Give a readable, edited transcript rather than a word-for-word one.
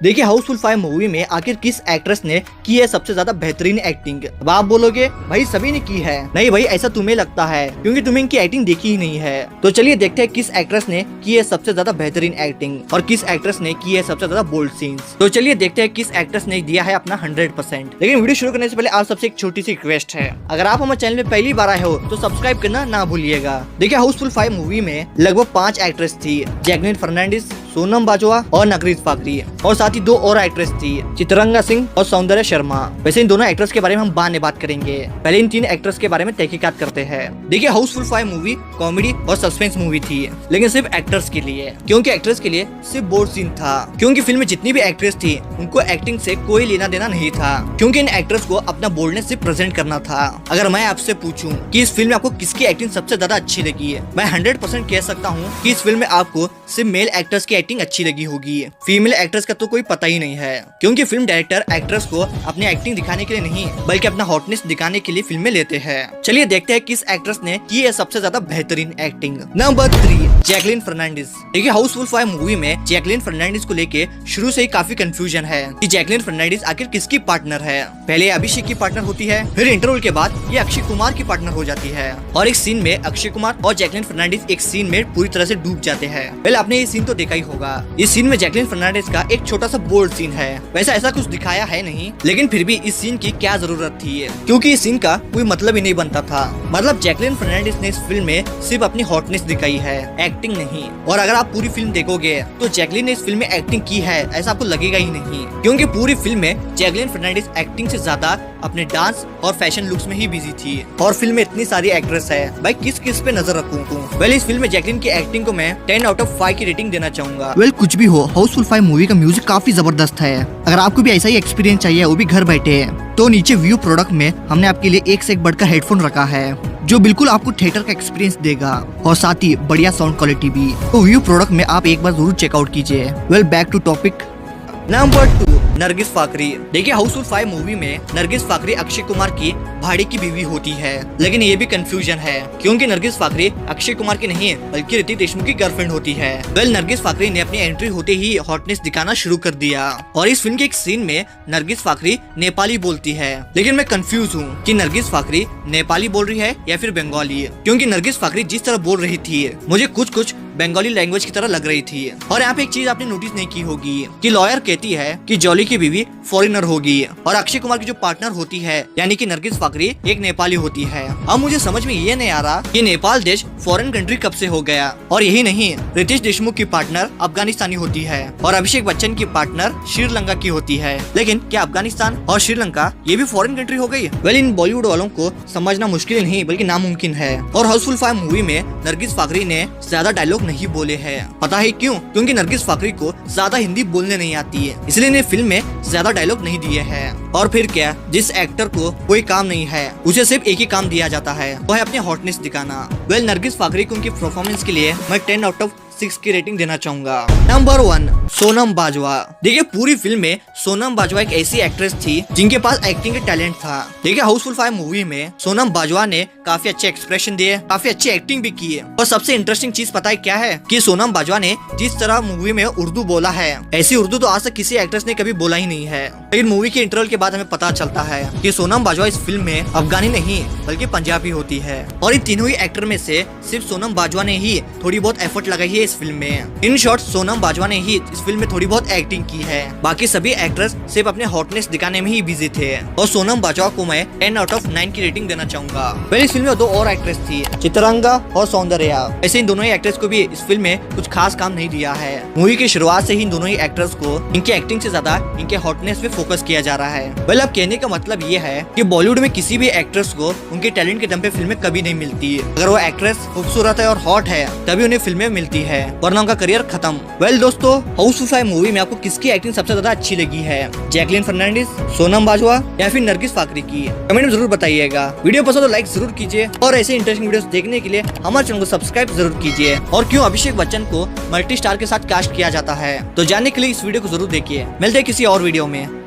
देखिए हाउसफुल 5 मूवी में आखिर किस एक्ट्रेस ने की है सबसे ज्यादा बेहतरीन एक्टिंग। अब आप बोलोगे भाई सभी ने की है। नहीं भाई, ऐसा तुम्हें लगता है क्योंकि तुम्हें इनकी एक्टिंग देखी ही नहीं है। तो चलिए देखते हैं किस एक्ट्रेस ने की है सबसे ज्यादा बेहतरीन एक्टिंग और किस एक्ट्रेस ने की है सबसे ज्यादा बोल्ड सीन्स। तो चलिए देखते हैं किस एक्ट्रेस ने दिया है अपना 100%। लेकिन वीडियो शुरू करने से पहले आप सबसे एक छोटी सी रिक्वेस्ट है, अगर आप हमारे चैनल में पहली बार आए हो तो सब्सक्राइब करना ना भूलिएगा। देखिए हाउसफुल 5 मूवी में लगभग 5 एक्ट्रेस थी, जैकलिन फर्नांडिस, सोनम बाजवा और नरगिस फाकरी, और साथ ही 2 और एक्ट्रेस थी, चित्रंगा सिंह और सौंदर्य शर्मा। वैसे इन दोनों एक्ट्रेस के बारे में हम बाद में बात करेंगे, पहले इन 3 एक्ट्रेस के बारे में तहकीकात करते हैं। देखिए हाउसफुल 5 मूवी कॉमेडी और सस्पेंस मूवी थी, लेकिन सिर्फ एक्टर्स के लिए, क्योंकि एक्ट्रेस के लिए सिर्फ बोल्ड सीन था। क्योंकि फिल्म में जितनी भी एक्ट्रेस थी उनको एक्टिंग से कोई लेना देना नहीं था, क्योंकि इन एक्ट्रेस को अपना बोल्डनेस सिर्फ प्रेजेंट करना था। अगर मैं आपसे पूछूं कि इस फिल्म में आपको किसकी एक्टिंग सबसे ज्यादा अच्छी लगी है, मैं 100% कह सकता हूँ कि इस फिल्म में आपको सिर्फ मेल एक्टर्स की एक्टिंग अच्छी लगी होगी। फीमेल एक्ट्रेस का तो कोई पता ही नहीं है, क्योंकि फिल्म डायरेक्टर एक्ट्रेस को अपनी एक्टिंग दिखाने के लिए नहीं बल्कि अपना हॉटनेस दिखाने के लिए फिल्में लेते हैं। चलिए देखते हैं किस एक्ट्रेस ने की है सबसे ज्यादा बेहतरीन एक्टिंग। Number 3, Jacqueline Fernandes. देखिए हाउसफुल 5 मूवी में जैकलिन फर्नांडिस को लेके शुरू से ही काफी कंफ्यूजन है कि जैकलिन फर्नांडिस आखिर किसकी पार्टनर है। पहले अभिषेक की पार्टनर होती है, फिर इंटरवल के बाद ये अक्षय कुमार की पार्टनर हो जाती है, और एक सीन में अक्षय कुमार और जैकलिन फर्नांडिस एक सीन में पूरी तरह से डूब जाते हैं। पहले आपने ये सीन तो देखा ही होगा। इस सीन में जैकलिन फर्नांडिस का एक छोटा सा बोल्ड सीन है, वैसा ऐसा कुछ दिखाया है नहीं, लेकिन फिर भी इस सीन की क्या जरूरत थी, क्योंकि इस सीन का कोई मतलब ही नहीं बनता था। मतलब जैकलिन फर्नांडिस ने इस फिल्म में सिर्फ अपनी हॉटनेस दिखाई है, एक्टिंग नहीं। और अगर आप पूरी फिल्म देखोगे तो जैकलिन ने इस फिल्म में एक्टिंग की है ऐसा आपको लगेगा ही नहीं, क्योंकि पूरी फिल्म में जैकलिन फर्नांडिस एक्टिंग से ज्यादा अपने डांस और फैशन लुक्स में ही बिजी थी। और फिल्म में इतनी सारी एक्ट्रेस है, भाई किस किस पे नजर रखूं। वेल इस फिल्म में जैकलिन की एक्टिंग को मैं 10 आउट ऑफ 5 की रेटिंग देना चाहूंगा। वेल कुछ भी हो, हाउसफुल 5 मूवी का म्यूजिक काफी जबरदस्त है। अगर आपको भी ऐसा ही एक्सपीरियंस चाहिए, वो भी घर बैठे, तो नीचे व्यू प्रोडक्ट में हमने आपके लिए एक से एक बढ़कर हेडफोन रखा है, जो बिल्कुल आपको थिएटर का एक्सपीरियंस देगा और साथ ही बढ़िया साउंड क्वालिटी भी। तो व्यू प्रोडक्ट में आप एक बार जरूर चेकआउट कीजिए। Well back to topic. Number 2, Nargis Fakhri. देखिए हाउसफुल 5 मूवी में नरगिस फाकरी अक्षय कुमार की भाड़े की बीवी होती है, लेकिन ये भी कंफ्यूजन है, क्योंकि नरगिस फाकरी अक्षय कुमार की नहीं बल्कि ऋतिक देशमुख की गर्लफ्रेंड होती है। वेल नरगिस फाकरी ने अपनी एंट्री होते ही हॉटनेस दिखाना शुरू कर दिया, और इस फिल्म के एक सीन में नरगिस फाकरी नेपाली बोलती है, लेकिन मैं कंफ्यूज हूँ कि नरगिस फाकरी नेपाली बोल रही है या फिर बंगाली, क्योंकि नरगिस फाकरी जिस तरह बोल रही थी मुझे कुछ बंगाली लैंग्वेज की तरह लग रही थी। और यहाँ पे एक चीज आपने नोटिस नहीं की होगी कि लॉयर कहती है कि जॉली की बीवी फॉरेनर होगी, और अक्षय कुमार की जो पार्टनर होती है यानी कि नरगिस फाकरी एक नेपाली होती है। अब मुझे समझ में ये नहीं आ रहा कि नेपाल देश फॉरेन कंट्री कब से हो गया। और यही नहीं, रितेश देशमुख की पार्टनर अफगानिस्तानी होती है और अभिषेक बच्चन की पार्टनर श्रीलंका की होती है, लेकिन क्या अफगानिस्तान और श्रीलंका ये भी फॉरेन कंट्री हो गई? वेल इन बॉलीवुड वालों को समझना मुश्किल नहीं बल्कि नामुमकिन है। और हाउसफुल 5 मूवी में नरगिस फाकरी ने ज्यादा डायलॉग नहीं बोले हैं। पता है क्यों? क्योंकि नरगिस फाकरी को ज्यादा हिंदी बोलने नहीं आती है, इसलिए इन्हें फिल्म में ज्यादा डायलॉग नहीं दिए हैं। और फिर क्या, जिस एक्टर को कोई काम नहीं है उसे सिर्फ एक ही काम दिया जाता है, वो है अपने हॉटनेस दिखाना। वेल नरगिस फाकरी को उनकी परफॉर्मेंस के लिए मैं 10 आउट ऑफ 6 की रेटिंग देना चाहूंगा। नंबर 1, सोनम बाजवा। देखिए पूरी फिल्म में सोनम बाजवा एक ऐसी एक्ट्रेस थी जिनके पास एक्टिंग का टैलेंट था। देखिए हाउसफुल 5 मूवी में सोनम बाजवा ने काफी अच्छे एक्सप्रेशन दिए, काफी अच्छी एक्टिंग भी की है। और सबसे इंटरेस्टिंग चीज पता है क्या है कि सोनम बाजवा ने जिस तरह मूवी में उर्दू बोला है, ऐसी उर्दू तो आज तक किसी एक्ट्रेस ने कभी बोला ही नहीं है। लेकिन मूवी के इंटरवल के बाद हमें पता चलता है कि सोनम बाजवा इस फिल्म में अफगानी नहीं बल्कि पंजाबी होती है। और इन तीनों ही एक्टर में से सिर्फ सोनम बाजवा ने ही थोड़ी बहुत एफर्ट लगाई है इस फिल्म में। इन शॉर्ट सोनम बाजवा ने ही इस फिल्म में थोड़ी बहुत एक्टिंग की है, बाकी सभी एक्ट्रेस सिर्फ अपने हॉटनेस दिखाने में ही बिजी थे। और सोनम बाजवा को मैं 10 आउट ऑफ 9 की रेटिंग देना चाहूंगा। पहले इस फिल्म में 2 और एक्ट्रेस थी, चित्रंगा और सौंदर्या। ऐसे इन दोनों ही एक्ट्रेस को भी इस फिल्म में कुछ खास काम नहीं दिया है। मूवी की शुरुआत से ही इन दोनों ही एक्ट्रेस को इनकी एक्टिंग से ज्यादा इनके हॉटनेस पे फोकस किया जा रहा है। वेल अब कहने का मतलब ये है कि बॉलीवुड में किसी भी एक्ट्रेस को उनके टैलेंट के दम पे फिल्में कभी नहीं मिलती। अगर वो एक्ट्रेस खूबसूरत है और हॉट है तभी उन्हें फिल्में मिलती है, वरना उनका करियर खत्म। वेल दोस्तों हाउसफुल 5 मूवी में आपको किसकी एक्टिंग सबसे ज्यादा अच्छी लगी है, जैकलिन फर्नांडिस, सोनम बाजवा या फिर नरगिस फाकरी की? कमेंट में जरूर बताइएगा। वीडियो पसंद तो लाइक जरूर कीजिए, और ऐसे इंटरेस्टिंग वीडियोस देखने के लिए हमारे चैनल को सब्सक्राइब जरूर कीजिए। और क्यों अभिषेक बच्चन को मल्टी स्टार के साथ कास्ट किया जाता है, तो जानने के लिए इस वीडियो को जरूर देखिए। मिलते हैं किसी और वीडियो में।